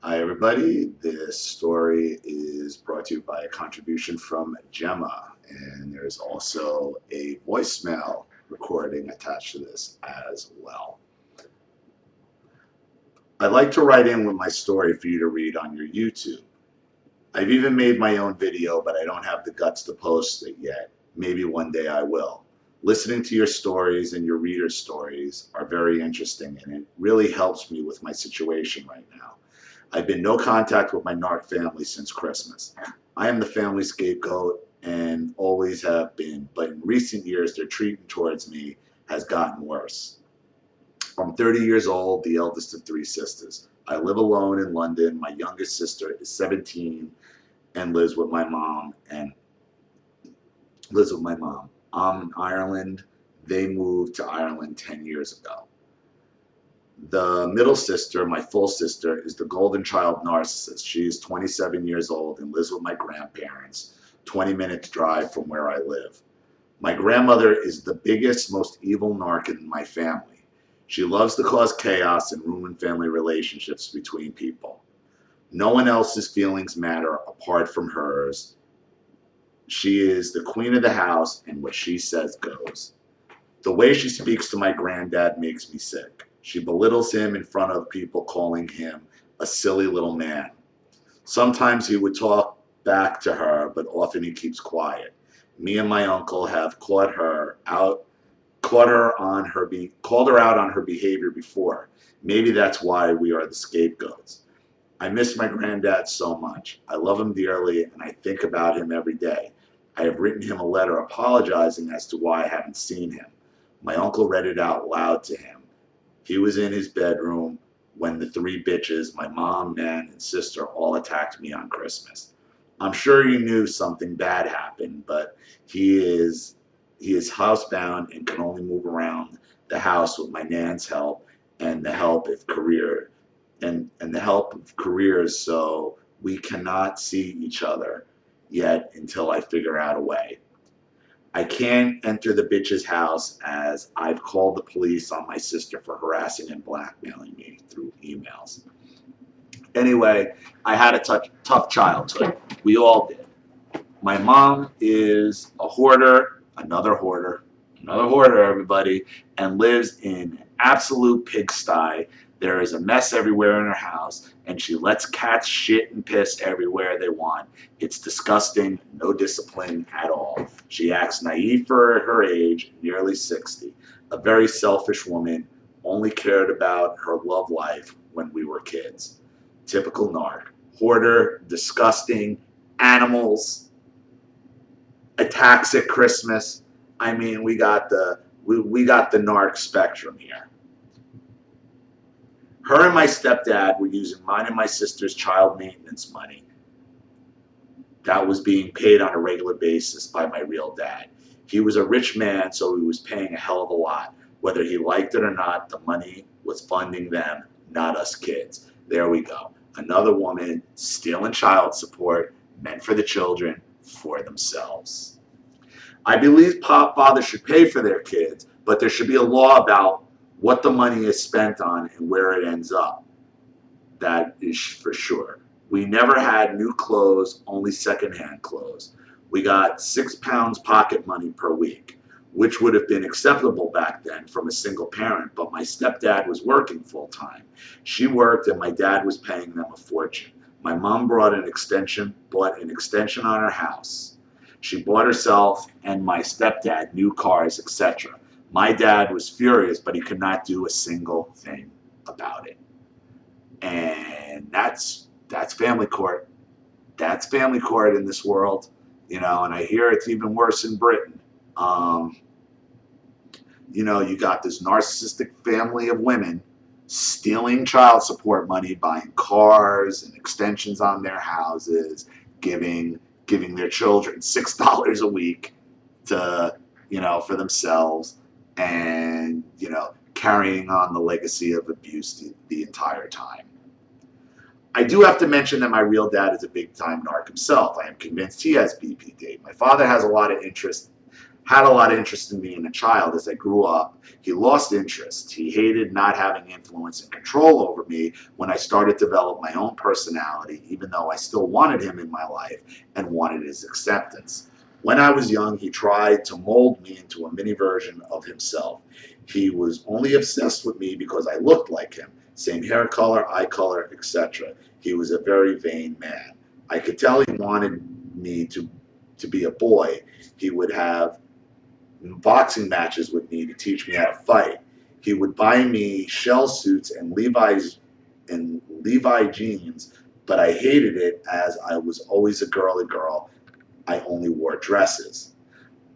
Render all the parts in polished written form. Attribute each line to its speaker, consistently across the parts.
Speaker 1: Hi, everybody. This story is brought to you by a contribution from Gemma, and there's also a voicemail recording attached to this as well. I'd like to write in with my story for you to read on your YouTube. I've even made my own video, but I don't have the guts to post it yet. Maybe one day I will. Listening to your stories and your readers' stories are very interesting, and it really helps me with my situation right now. I've been no contact with my narc family since Christmas. I am the family scapegoat and always have been, but in recent years, their treatment towards me has gotten worse. I'm 30 years old, the eldest of three sisters. I live alone in London. My youngest sister is 17 and lives with my mom. I'm in Ireland. They moved to Ireland 10 years ago. The middle sister, my full sister, is the golden child narcissist. She is 27 years old and lives with my grandparents, 20 minutes drive from where I live. My grandmother is the biggest, most evil narc in my family. She loves to cause chaos and ruin family relationships between people. No one else's feelings matter apart from hers. She is the queen of the house, and what she says goes. The way she speaks to my granddad makes me sick. She belittles him in front of people, calling him a silly little man. Sometimes he would talk back to her, but often he keeps quiet. Me and my uncle have called her out on her behavior before. Maybe that's why we are the scapegoats. I miss my granddad so much. I love him dearly, and I think about him every day. I have written him a letter apologizing as to why I haven't seen him. My uncle read it out loud to him. He was in his bedroom when the three bitches, my mom, nan, and sister, all attacked me on Christmas. I'm sure he knew something bad happened, but he is housebound and can only move around the house with my nan's help and the help of careers, so we cannot see each other yet until I figure out a way. I can't enter the bitch's house as I've called the police on my sister for harassing and blackmailing me through emails. Anyway, I had a tough childhood. We all did. My mom is a hoarder, another hoarder, everybody, and lives in an absolute pigsty. There is a mess everywhere in her house, and she lets cats shit and piss everywhere they want. It's disgusting, no discipline at all. She acts naive for her age, nearly 60. A very selfish woman, only cared about her love life when we were kids. Typical narc. Hoarder, disgusting, animals, attacks at Christmas. I mean, we got the narc spectrum here. Her and my stepdad were using mine and my sister's child maintenance money that was being paid on a regular basis by my real dad. He was a rich man, so he was paying a hell of a lot. Whether he liked it or not, the money was funding them, not us kids. There we go. Another woman stealing child support meant for the children, for themselves. I believe fathers should pay for their kids, but there should be a law about what the money is spent on and where it ends up. That is for sure. We never had new clothes, only secondhand clothes. We got £6 pocket money per week, which would have been acceptable back then from a single parent, but my stepdad was working full time. She worked and my dad was paying them a fortune. My mom bought an extension on her house. She bought herself and my stepdad new cars, etc. My dad was furious, but he could not do a single thing about it. And that's family court. That's family court in this world, and I hear it's even worse in Britain. Um, you got this narcissistic family of women stealing child support money, buying cars and extensions on their houses, giving their children $6 a week to, for themselves, and, carrying on the legacy of abuse the entire time. I do have to mention that my real dad is a big-time narc himself. I am convinced he has BPD. My father has a lot of interest had a lot of interest in me as a child. As I grew up, he lost interest. He hated not having influence and control over me when I started to develop my own personality, even though I still wanted him in my life and wanted his acceptance. When I was young, he tried to mold me into a mini version of himself. He was only obsessed with me because I looked like him, same hair color, eye color, etc. He was a very vain man. I could tell he wanted me to be a boy. He would have boxing matches with me to teach me how to fight. He would buy me shell suits and Levi jeans, but I hated it as I was always a girly girl. I only wore dresses.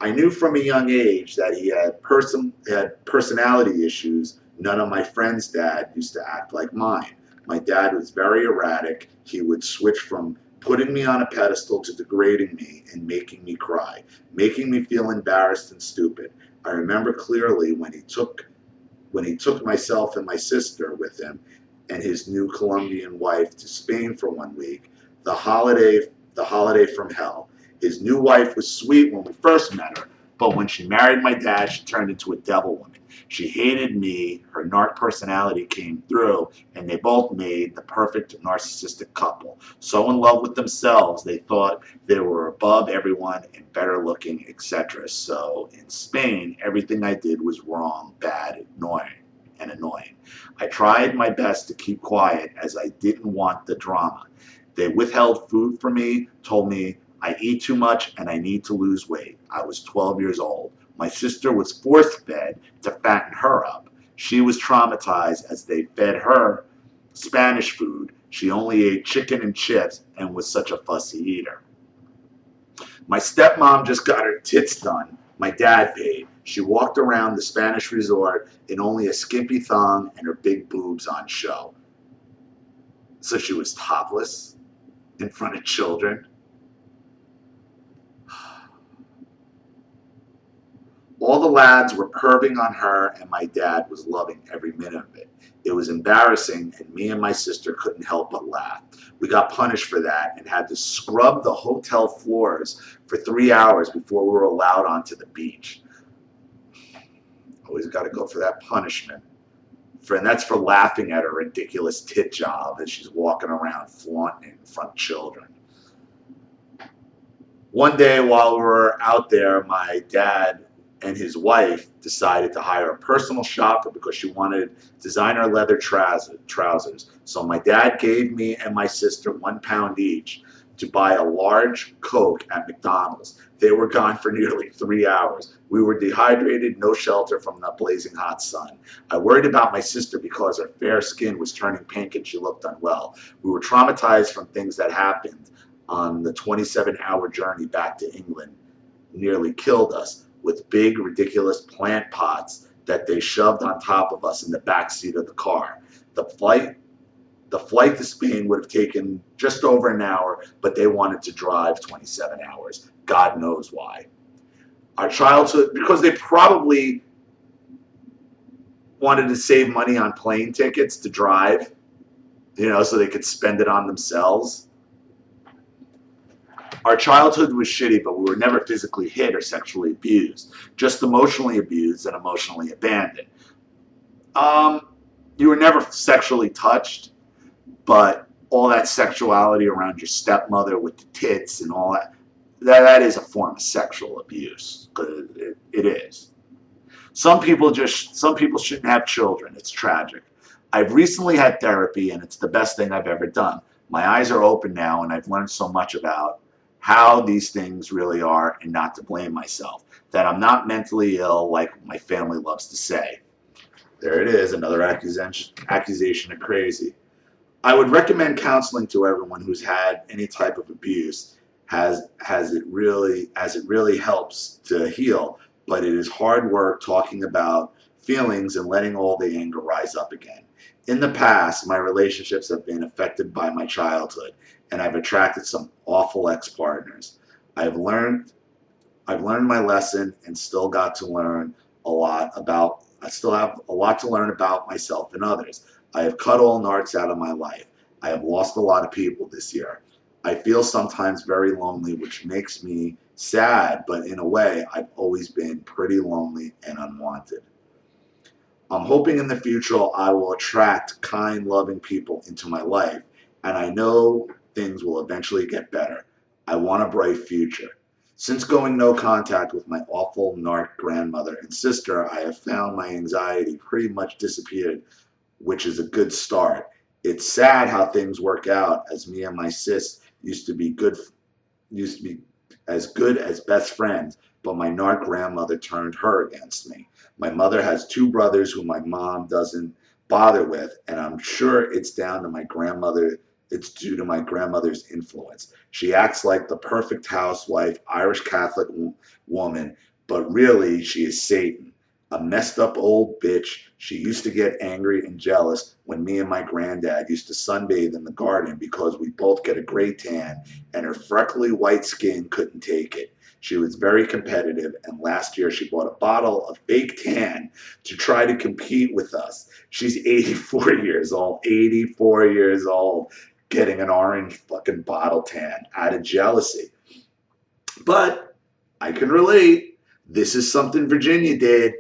Speaker 1: I knew from a young age that he had personality issues. None of my friends' dad used to act like mine. My dad was very erratic. He would switch from putting me on a pedestal to degrading me and making me cry, making me feel embarrassed and stupid. I remember clearly when he took myself and my sister with him and his new Colombian wife to Spain for 1 week, the holiday from hell. His new wife was sweet when we first met her, but when she married my dad, she turned into a devil woman. She hated me, her narc personality came through, and they both made the perfect narcissistic couple. So in love with themselves, they thought they were above everyone and better looking, etc. So in Spain, everything I did was wrong, bad, annoying. I tried my best to keep quiet as I didn't want the drama. They withheld food from me, told me I eat too much and I need to lose weight. I was 12 years old. My sister was force-fed to fatten her up. She was traumatized as they fed her Spanish food. She only ate chicken and chips and was such a fussy eater. My stepmom just got her tits done. My dad paid. She walked around the Spanish resort in only a skimpy thong and her big boobs on show. So she was topless in front of children. All the lads were perving on her, and my dad was loving every minute of it. It was embarrassing, and me and my sister couldn't help but laugh. We got punished for that and had to scrub the hotel floors for 3 hours before we were allowed onto the beach. Always got to go for that punishment. And that's for laughing at her ridiculous tit job as she's walking around flaunting in front of children. One day while we were out there, my dad and his wife decided to hire a personal shopper because she wanted designer leather trousers. So my dad gave me and my sister £1 each to buy a large Coke at McDonald's. They were gone for nearly 3 hours. We were dehydrated, no shelter from the blazing hot sun. I worried about my sister because her fair skin was turning pink and she looked unwell. We were traumatized from things that happened on the 27-hour journey back to England. Nearly killed us with big, ridiculous plant pots that they shoved on top of us in the back seat of the car. The flight to Spain would have taken just over an hour, but they wanted to drive 27 hours. God knows why. Our childhood, because they probably wanted to save money on plane tickets to drive, so they could spend it on themselves. Our childhood was shitty, but we were never physically hit or sexually abused, just emotionally abused and emotionally abandoned. You were never sexually touched, but all that sexuality around your stepmother with the tits and all that is a form of sexual abuse. It is. Some people shouldn't have children. It's tragic. I've recently had therapy, and it's the best thing I've ever done. My eyes are open now, and I've learned so much about how these things really are and not to blame myself, that I'm not mentally ill like my family loves to say. There it is, another accusation of crazy. I would recommend counseling to everyone who's had any type of abuse, as it really helps to heal, but it is hard work talking about feelings and letting all the anger rise up again. In the past, my relationships have been affected by my childhood, and I've attracted some awful ex-partners. I've learned my lesson and still got to learn a lot about. I still have a lot to learn about myself and others. I have cut all narcs out of my life. I have lost a lot of people this year. I feel sometimes very lonely, which makes me Sad, but in a way, I've always been pretty lonely and unwanted. I'm hoping in the future I will attract kind, loving people into my life, and I know things will eventually get better. I want a bright future. Since going no contact with my awful narc grandmother and sister, I have found my anxiety pretty much disappeared, which is a good start. It's sad how things work out, as me and my sis used to be as good as best friends, but my narc grandmother turned her against me. My mother has two brothers who my mom doesn't bother with, and I'm sure it's down to my grandmother. It's due to my grandmother's influence. She acts like the perfect housewife, Irish Catholic woman, but really she is Satan. A messed up old bitch. She used to get angry and jealous when me and my granddad used to sunbathe in the garden because we both get a gray tan and her freckly white skin couldn't take it. She was very competitive, and last year she bought a bottle of fake tan to try to compete with us. She's 84 years old, 84 years old, getting an orange fucking bottle tan out of jealousy. But I can relate. This is something Virginia did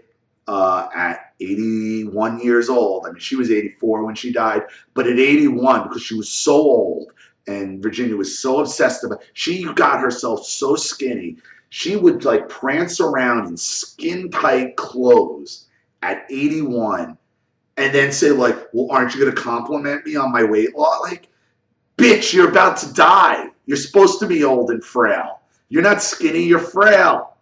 Speaker 1: at 81 years old. I mean, she was 84 when she died, but at 81, because she was so old and Virginia was so obsessed about it, she got herself so skinny. She would like prance around in skin tight clothes at 81 and then say like, well, aren't you going to compliment me on my weight loss? Like, bitch, you're about to die. You're supposed to be old and frail. You're not skinny, you're frail.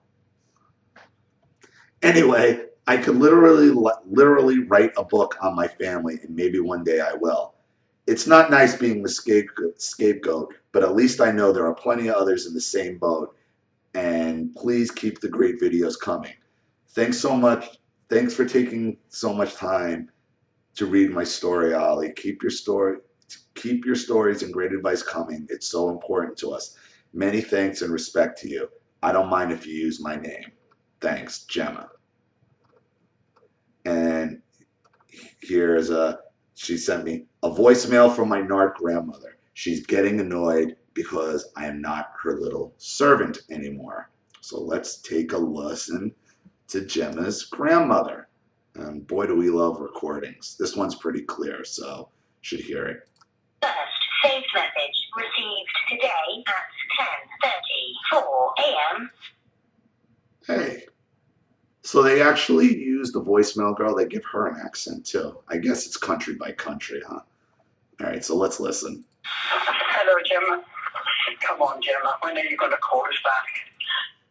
Speaker 1: Anyway, I could literally write a book on my family, and maybe one day I will. It's not nice being the scapegoat, but at least I know there are plenty of others in the same boat. And please keep the great videos coming. Thanks so much. Thanks for taking so much time to read my story, Ollie. Keep your stories and great advice coming. It's so important to us. Many thanks and respect to you. I don't mind if you use my name. Thanks, Gemma. And she sent me a voicemail from my narc grandmother. She's getting annoyed because I am not her little servant anymore. So let's take a listen to Gemma's grandmother. And boy, do we love recordings. This one's pretty clear, so should hear it.
Speaker 2: First saved message received today at 10:34 a.m.
Speaker 1: Hey. So they actually use the voicemail girl. They give her an accent too. I guess it's country by country, huh? All right, so let's listen.
Speaker 3: Hello, Gemma. Come on, Gemma. When are you going to call us back?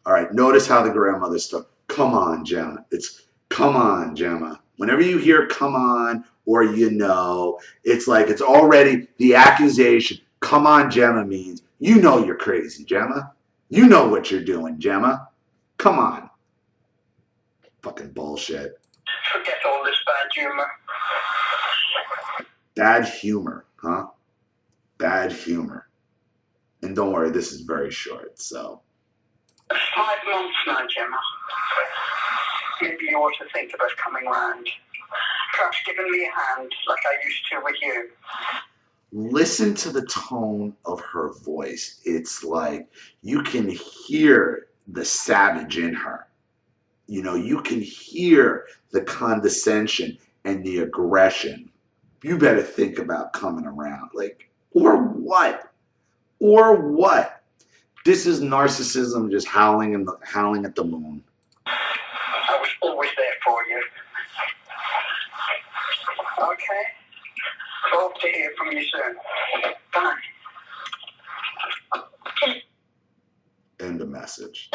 Speaker 1: All right, notice how the grandmother stuff. Come on, Gemma. It's come on, Gemma. Whenever you hear come on or you know, it's like it's already the accusation. Come on, Gemma means you know you're crazy, Gemma. You know what you're doing, Gemma. Come on. Fucking bullshit.
Speaker 3: Forget all this bad humor.
Speaker 1: Bad humor, huh? Bad humor. And don't worry, this is very short, so.
Speaker 3: 5 months now, Gemma. Maybe you ought to think about coming round. Perhaps giving me a hand like I used to with you.
Speaker 1: Listen to the tone of her voice. It's like you can hear the savage in her. You know, you can hear the condescension and the aggression. You better think about coming around. Like, or what? Or what? This is narcissism just howling at the moon.
Speaker 3: I was always there for you. Okay? Hope to hear from you soon. Bye.
Speaker 1: End of message.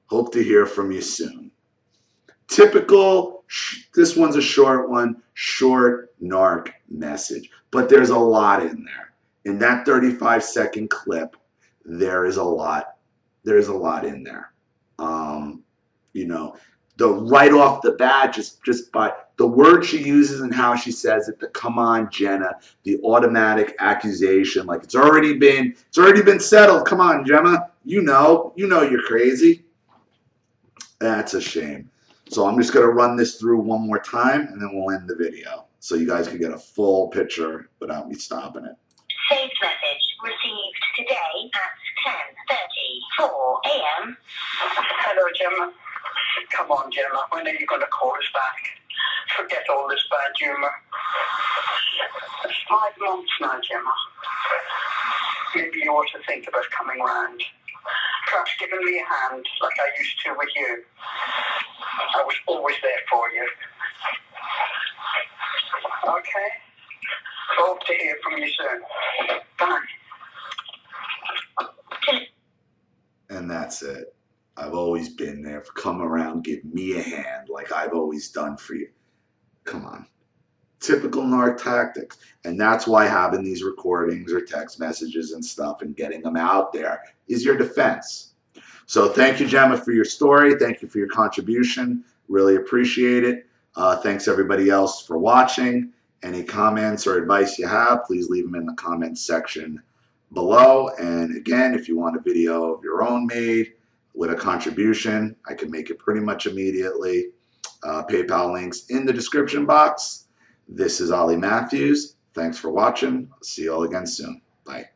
Speaker 1: Hope to hear from you soon. Typical, this one's a short one, short narc message. But there's a lot in there. In that 35-second clip, there is a lot. There's a lot in there. You know, right off the bat, just by the word she uses and how she says it, the come on, Jenna, the automatic accusation, like it's already been settled. Come on, Gemma, you know you're crazy. That's a shame. So I'm just going to run this through one more time, and then we'll end the video. So you guys can get a full picture without me stopping it.
Speaker 2: Saved message received today 10:34 a.m.
Speaker 3: Hello, Gemma. Come on, Gemma. When are you going to call us back? Forget all this bad humour. It's 5 months now, Gemma. Maybe you ought to think about coming round. Perhaps giving me a hand like I used to with you. I was always there for you. Okay? Hope to hear from you soon. Bye.
Speaker 1: And that's it. I've always been there. Come around, give me a hand like I've always done for you. Come on. Typical narc tactics. And that's why having these recordings or text messages and stuff and getting them out there is your defense. So thank you, Gemma, for your story. Thank you for your contribution. Really appreciate it. Thanks everybody else for watching. Any comments or advice you have, please leave them in the comments section below. And again, if you want a video of your own made with a contribution, I can make it pretty much immediately. PayPal links in the description box. This is Ollie Matthews. Thanks for watching. See you all again soon. Bye.